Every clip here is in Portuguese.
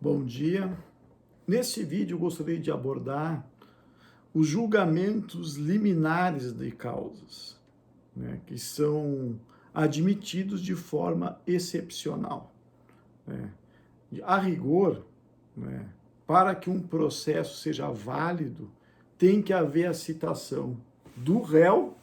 Bom dia. Nesse vídeo eu gostaria de abordar os julgamentos liminares de causas, que são admitidos de forma excepcional. né. A rigor, para que um processo seja válido, tem que haver a citação do réu,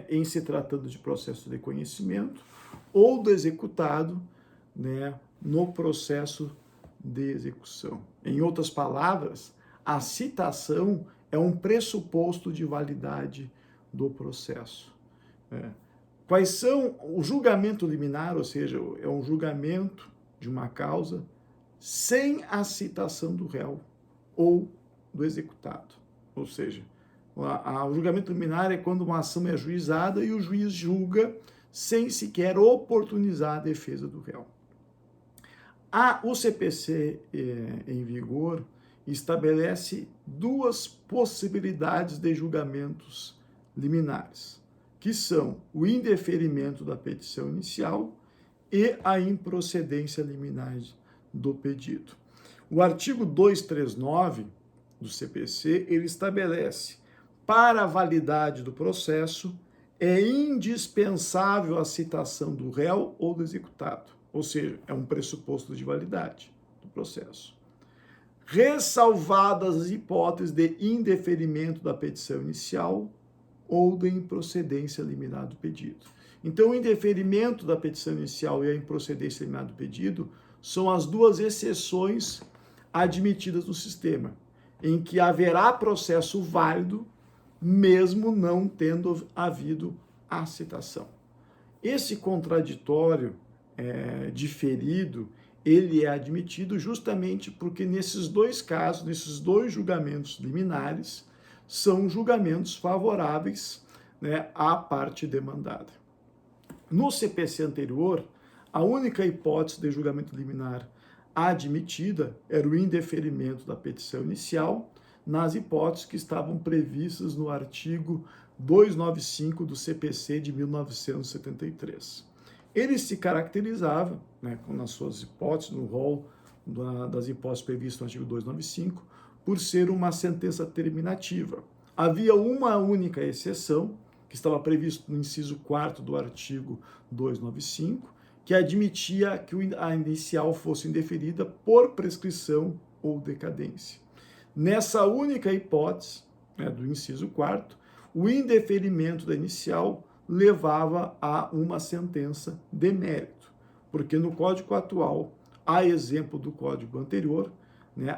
em se tratando de processo de conhecimento, ou do executado, no processo de execução. Em outras palavras, a citação é um pressuposto de validade do processo. Quais são o julgamento liminar, ou seja, é um julgamento de uma causa sem a citação do réu ou do executado. Ou seja, o julgamento liminar é quando uma ação é ajuizada e o juiz julga sem sequer oportunizar a defesa do réu. O CPC em vigor estabelece duas possibilidades de julgamentos liminares, que são o indeferimento da petição inicial e a improcedência liminar do pedido. O artigo 239 do CPC, ele estabelece: para a validade do processo, é indispensável a citação do réu ou do executado, ou seja, é um pressuposto de validade do processo, ressalvadas as hipóteses de indeferimento da petição inicial ou de improcedência liminar do pedido. Então, o indeferimento da petição inicial e a improcedência liminar do pedido são as duas exceções admitidas no sistema, em que haverá processo válido mesmo não tendo havido a citação. Esse contraditório diferido, ele é admitido justamente porque nesses dois casos, nesses dois julgamentos liminares, são julgamentos favoráveis, à parte demandada. No CPC anterior, a única hipótese de julgamento liminar admitida era o indeferimento da petição inicial, nas hipóteses que estavam previstas no artigo 295 do CPC de 1973. Ele se caracterizava, nas suas hipóteses, no rol das hipóteses previstas no artigo 295, por ser uma sentença terminativa. Havia uma única exceção, que estava previsto no inciso 4º do artigo 295, que admitia que a inicial fosse indeferida por prescrição ou decadência. Nessa única hipótese, do inciso 4º, o indeferimento da inicial levava a uma sentença de mérito, porque no Código atual, a exemplo do Código anterior,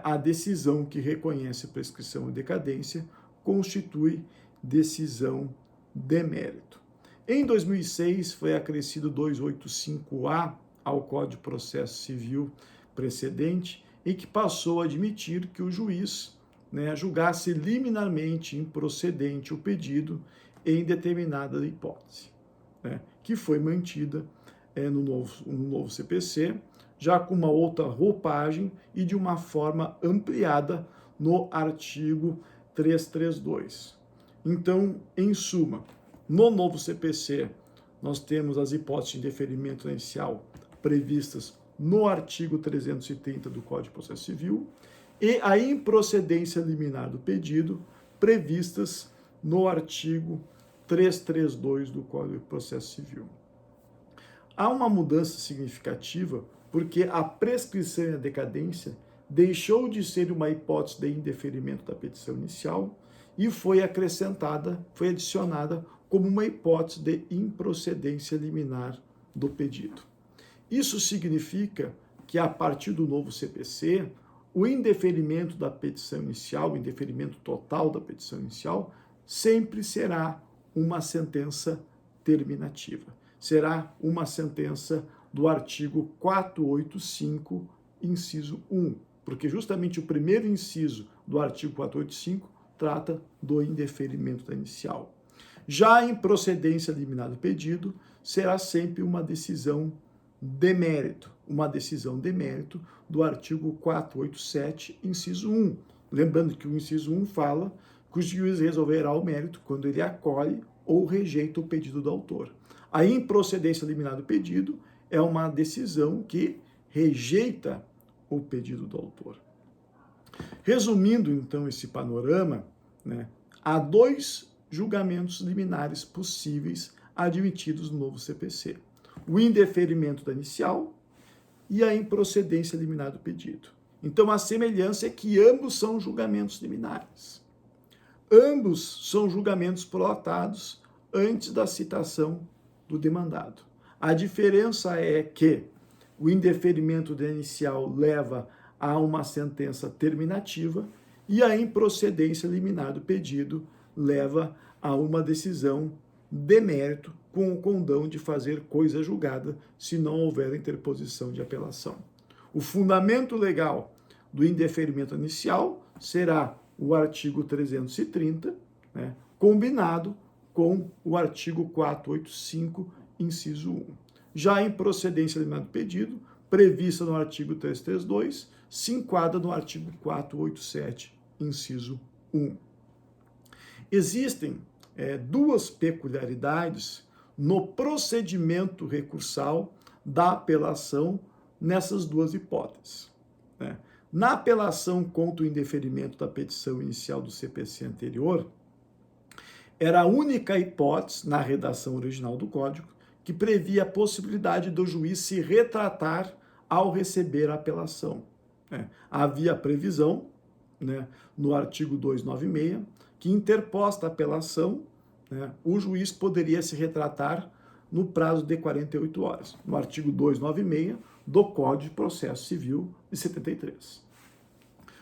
a decisão que reconhece prescrição e decadência constitui decisão de mérito. Em 2006, foi acrescido 285A ao Código de Processo Civil precedente, e que passou a admitir que o juiz julgasse liminarmente improcedente o pedido em determinada hipótese, que foi mantida no novo CPC, já com uma outra roupagem e de uma forma ampliada no artigo 332. Então, em suma, no novo CPC, nós temos as hipóteses de indeferimento inicial previstas no artigo 330 do Código de Processo Civil e a improcedência liminar do pedido previstas no artigo 332 do Código de Processo Civil. Há uma mudança significativa porque a prescrição e a decadência deixou de ser uma hipótese de indeferimento da petição inicial e foi adicionada como uma hipótese de improcedência liminar do pedido. Isso significa que, a partir do novo CPC, o indeferimento da petição inicial, o indeferimento total da petição inicial, sempre será uma sentença terminativa. Será uma sentença do artigo 485, inciso 1, porque justamente o primeiro inciso do artigo 485 trata do indeferimento da inicial. Já a improcedência liminar do pedido será sempre uma decisão de mérito do artigo 487, inciso 1. Lembrando que o inciso 1 fala que o juiz resolverá o mérito quando ele acolhe ou rejeita o pedido do autor. A improcedência liminar do pedido é uma decisão que rejeita o pedido do autor. Resumindo, então, esse panorama, né, há 2 julgamentos liminares possíveis admitidos no novo CPC. O indeferimento da inicial e a improcedência liminar do pedido. Então, a semelhança é que ambos são julgamentos liminares. Ambos são julgamentos prolatados antes da citação do demandado. A diferença é que o indeferimento da inicial leva a uma sentença terminativa e a improcedência liminar do pedido leva a uma decisão de mérito com o condão de fazer coisa julgada se não houver interposição de apelação. O fundamento legal do indeferimento inicial será o artigo 330, né, combinado com o artigo 485, inciso 1. Já a improcedência liminar do pedido, prevista no artigo 332, se enquadra no artigo 487, inciso 1. Existem 2 peculiaridades no procedimento recursal da apelação nessas 2 hipóteses, né? Na apelação contra o indeferimento da petição inicial do CPC anterior, era a única hipótese na redação original do Código que previa a possibilidade do juiz se retratar ao receber a apelação. Havia previsão, né, no artigo 296, que interposta a apelação, né, o juiz poderia se retratar no prazo de 48 horas, no artigo 296 do Código de Processo Civil de 73.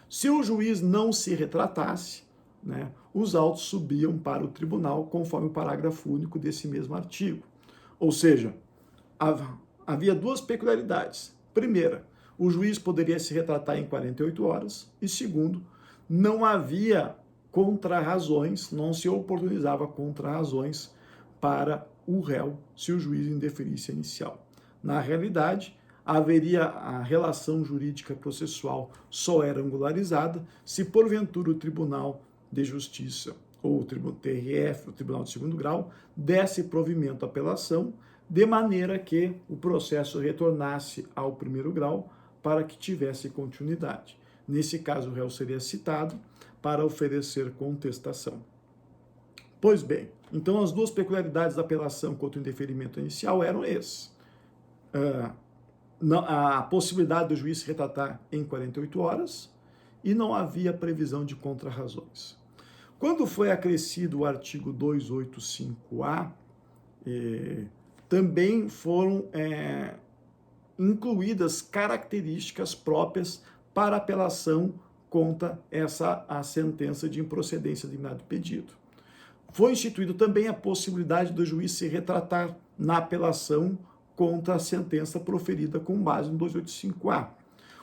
Se o juiz não se retratasse, né, os autos subiam para o tribunal, conforme o parágrafo único desse mesmo artigo. Ou seja, havia 2 peculiaridades. Primeira, o juiz poderia se retratar em 48 horas. E segundo, não havia contrarrazões, não se oportunizava contrarrazões para o réu se o juiz indeferisse a inicial. Na realidade, haveria a relação jurídica processual só era angularizada se porventura o Tribunal de Justiça ou o TRF, o Tribunal de Segundo Grau, desse provimento à apelação, de maneira que o processo retornasse ao primeiro grau para que tivesse continuidade. Nesse caso, o réu seria citado para oferecer contestação. Pois bem, então as 2 peculiaridades da apelação contra o indeferimento inicial eram esses. A possibilidade do juiz se retratar em 48 horas e não havia previsão de contrarrazões. Quando foi acrescido o artigo 285A, também foram incluídas características próprias para apelação contra a sentença de improcedência liminar do pedido. Foi instituído também a possibilidade do juiz se retratar na apelação contra a sentença proferida com base no 285A.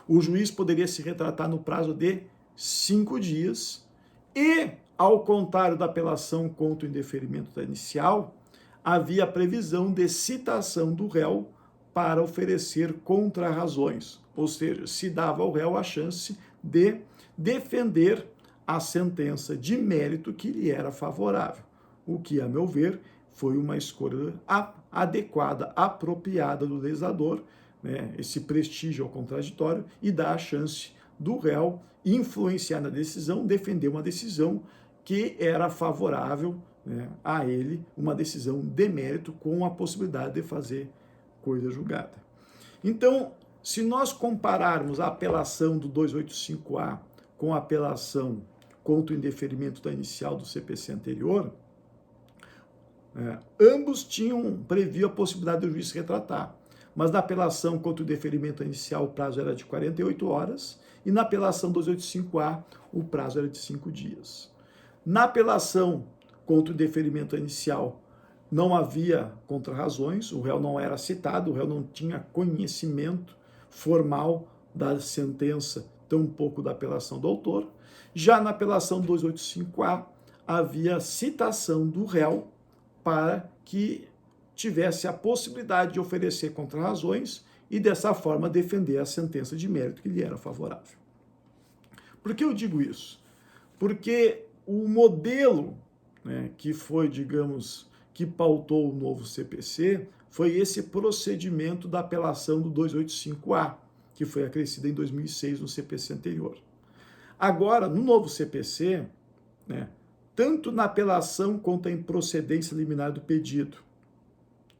O juiz poderia se retratar no prazo de 5 dias e, ao contrário da apelação contra o indeferimento da inicial, havia a previsão de citação do réu para oferecer contrarrazões, ou seja, se dava ao réu a chance de defender a sentença de mérito que lhe era favorável, o que, a meu ver, foi uma escolha adequada, apropriada do legislador, né, esse prestígio ao contraditório, e dá a chance do réu influenciar na decisão, defender uma decisão que era favorável, né, a ele, uma decisão de mérito com a possibilidade de fazer coisa julgada. Então, se nós compararmos a apelação do 285A com a apelação contra o indeferimento da inicial do CPC anterior, ambos previam a possibilidade do juiz se retratar, mas na apelação contra o deferimento inicial o prazo era de 48 horas e na apelação 285A o prazo era de 5 dias. Na apelação contra o deferimento inicial não havia contrarrazões, o réu não era citado, o réu não tinha conhecimento formal da sentença, tampouco da apelação do autor. Já na apelação 285A havia citação do réu para que tivesse a possibilidade de oferecer contrarrazões e, dessa forma, defender a sentença de mérito que lhe era favorável. Por que eu digo isso? Porque o modelo, né, que foi, digamos, que pautou o novo CPC, foi esse procedimento da apelação do 285A, que foi acrescida em 2006 no CPC anterior. Agora, no novo CPC, né, tanto na apelação quanto a improcedência liminar do pedido,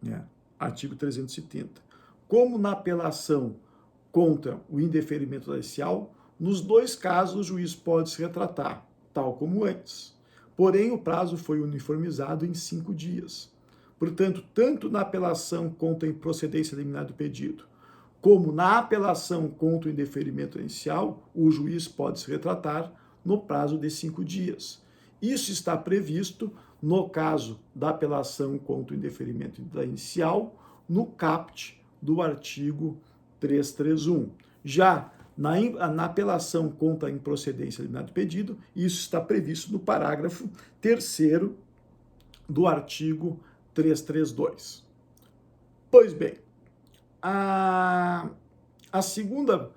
né, artigo 330, como na apelação contra o indeferimento judicial, nos dois casos o juiz pode se retratar, tal como antes. Porém, o prazo foi uniformizado em 5 dias. Portanto, tanto na apelação contra a improcedência liminar do pedido, como na apelação contra o indeferimento inicial, o juiz pode se retratar no prazo de 5 dias. Isso está previsto no caso da apelação contra o indeferimento inicial, no caput do artigo 331. Já na apelação contra a improcedência liminar do pedido, isso está previsto no parágrafo 3º do artigo 332. Pois bem, a segunda,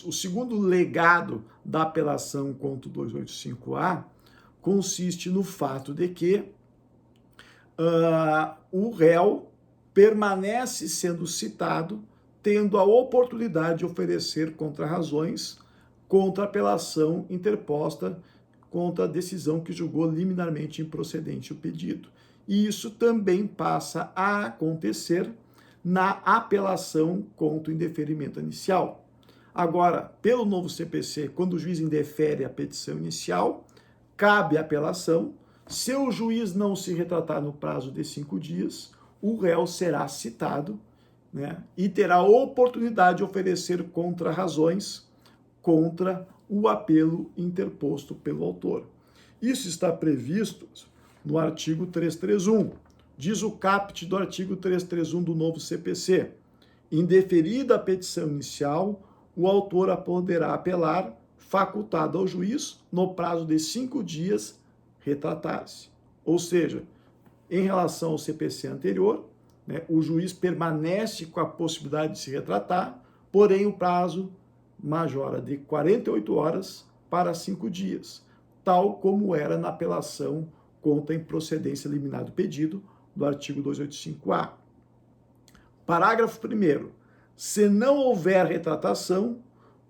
o segundo legado da apelação contra o 285A consiste no fato de que o réu permanece sendo citado, tendo a oportunidade de oferecer contrarrazões contra a apelação interposta contra a decisão que julgou liminarmente improcedente o pedido. E isso também passa a acontecer na apelação contra o indeferimento inicial. Agora, pelo novo CPC, quando o juiz indefere a petição inicial, cabe a apelação. Se o juiz não se retratar no prazo de 5 dias, o réu será citado, né, e terá a oportunidade de oferecer contrarrazões contra o apelo interposto pelo autor. Isso está previsto no artigo 331. Diz o caput do artigo 331 do novo CPC. Indeferida a petição inicial, o autor a poderá apelar, facultado ao juiz, no prazo de 5 dias, retratar-se. Ou seja, em relação ao CPC anterior, né, o juiz permanece com a possibilidade de se retratar, porém o prazo majora de 48 horas para 5 dias, tal como era na apelação contra a improcedência liminar do pedido, do artigo 285A. Parágrafo 1º. Se não houver retratação,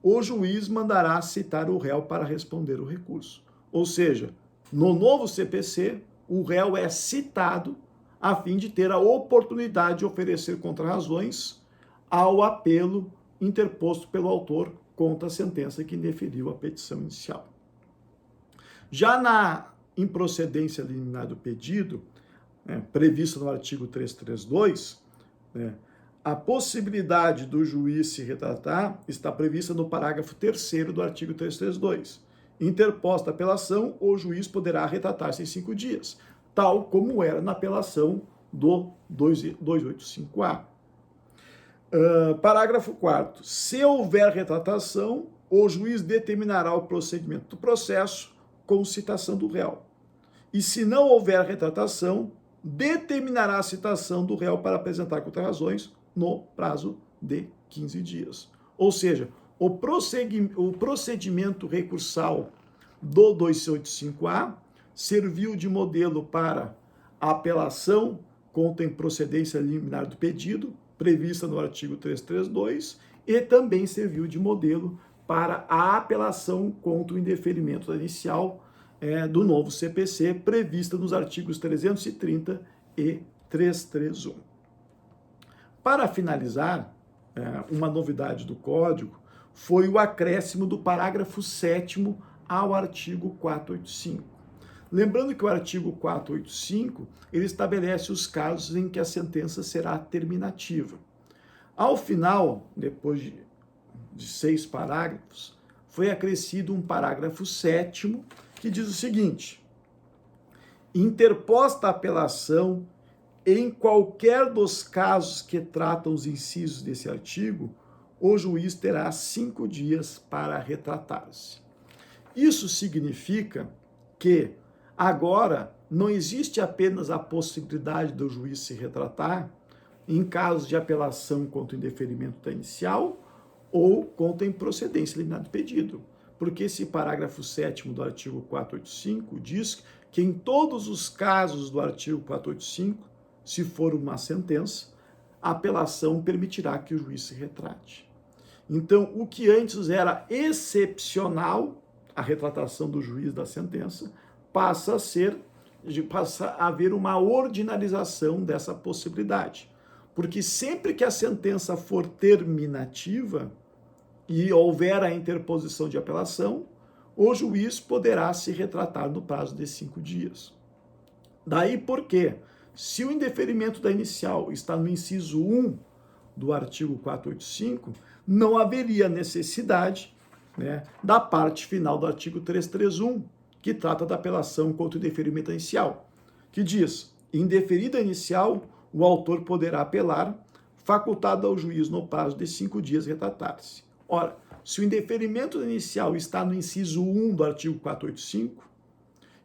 o juiz mandará citar o réu para responder o recurso. Ou seja, no novo CPC, o réu é citado a fim de ter a oportunidade de oferecer contrarrazões ao apelo interposto pelo autor contra a sentença que indeferiu a petição inicial. Já na improcedência liminar do pedido, prevista no artigo 332, a possibilidade do juiz se retratar está prevista no parágrafo 3º do artigo 332. Interposta a apelação, o juiz poderá retratar-se em 5 dias, tal como era na apelação do 285A. Parágrafo 4º. Se houver retratação, o juiz determinará o procedimento do processo com citação do réu. E se não houver retratação, determinará a citação do réu para apresentar contrarrazões no prazo de 15 dias. Ou seja, o procedimento recursal do 285A serviu de modelo para a apelação contra a improcedência liminar do pedido, prevista no artigo 332, e também serviu de modelo para a apelação contra o indeferimento inicial do novo CPC, prevista nos artigos 330 e 331. Para finalizar, uma novidade do Código foi o acréscimo do parágrafo 7º ao artigo 485. Lembrando que o artigo 485, ele estabelece os casos em que a sentença será terminativa. Ao final, depois de 6 parágrafos, foi acrescido um parágrafo 7º que diz o seguinte: interposta a apelação em qualquer dos casos que tratam os incisos desse artigo, o juiz terá 5 dias para retratar-se. Isso significa que agora não existe apenas a possibilidade do juiz se retratar em casos de apelação contra o indeferimento da inicial ou contra a improcedência liminar do pedido, porque esse parágrafo 7º do artigo 485 diz que em todos os casos do artigo 485, se for uma sentença, a apelação permitirá que o juiz se retrate. Então, o que antes era excepcional, a retratação do juiz da sentença, passa a haver uma ordinarização dessa possibilidade. Porque sempre que a sentença for terminativa e houver a interposição de apelação, o juiz poderá se retratar no prazo de 5 dias. Daí porque, se o indeferimento da inicial está no inciso 1 do artigo 485, não haveria necessidade, né, da parte final do artigo 331, que trata da apelação contra o indeferimento inicial, que diz: indeferida a inicial, o autor poderá apelar, facultado ao juiz no prazo de 5 dias retratar-se. Ora, se o indeferimento inicial está no inciso 1 do artigo 485,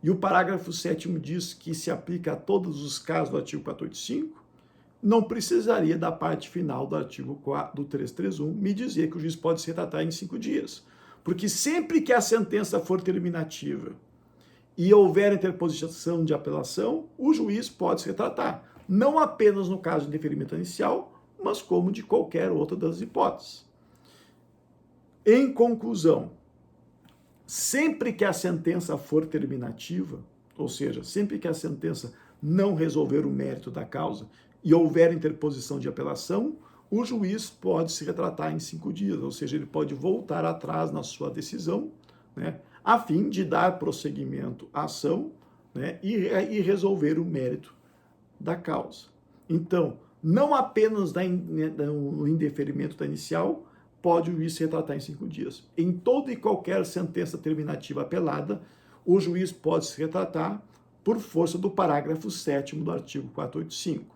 e o parágrafo 7º diz que se aplica a todos os casos do artigo 485, não precisaria da parte final do artigo 331 me dizer que o juiz pode se retratar em 5 dias. Porque sempre que a sentença for terminativa e houver interposição de apelação, o juiz pode se retratar. Não apenas no caso de indeferimento inicial, mas como de qualquer outra das hipóteses. Em conclusão, sempre que a sentença for terminativa, ou seja, sempre que a sentença não resolver o mérito da causa e houver interposição de apelação, o juiz pode se retratar em 5 dias, ou seja, ele pode voltar atrás na sua decisão, né, a fim de dar prosseguimento à ação, né, e resolver o mérito da causa. Então, não apenas no indeferimento da inicial, pode o juiz se retratar em 5 dias. Em toda e qualquer sentença terminativa apelada, o juiz pode se retratar por força do parágrafo 7º do artigo 485.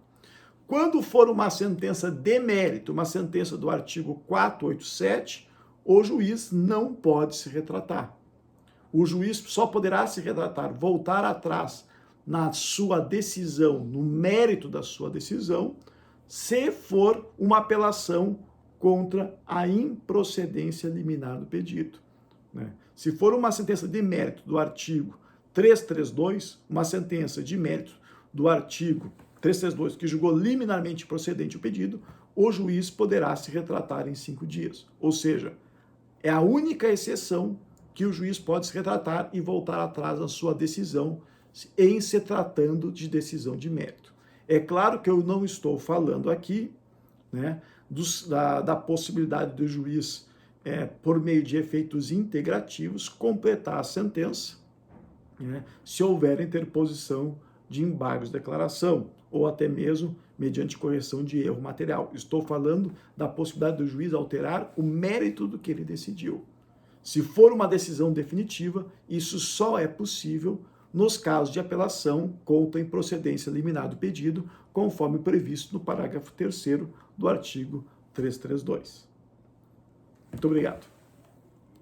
Quando for uma sentença de mérito, uma sentença do artigo 487, o juiz não pode se retratar. O juiz só poderá se retratar, voltar atrás na sua decisão, no mérito da sua decisão, se for uma apelação contra a improcedência liminar do pedido, né? Se for uma sentença de mérito do artigo 332, uma sentença de mérito do artigo 332 que julgou liminarmente procedente o pedido, o juiz poderá se retratar em 5 dias. Ou seja, é a única exceção que o juiz pode se retratar e voltar atrás na sua decisão em se tratando de decisão de mérito. É claro que eu não estou falando aqui, né, da possibilidade do juiz, por meio de efeitos integrativos, completar a sentença, né, se houver interposição de embargos de declaração, ou até mesmo mediante correção de erro material. Estou falando da possibilidade do juiz alterar o mérito do que ele decidiu. Se for uma decisão definitiva, isso só é possível nos casos de apelação contra a improcedência liminar do pedido, conforme previsto no parágrafo 3º do artigo 332. Muito obrigado.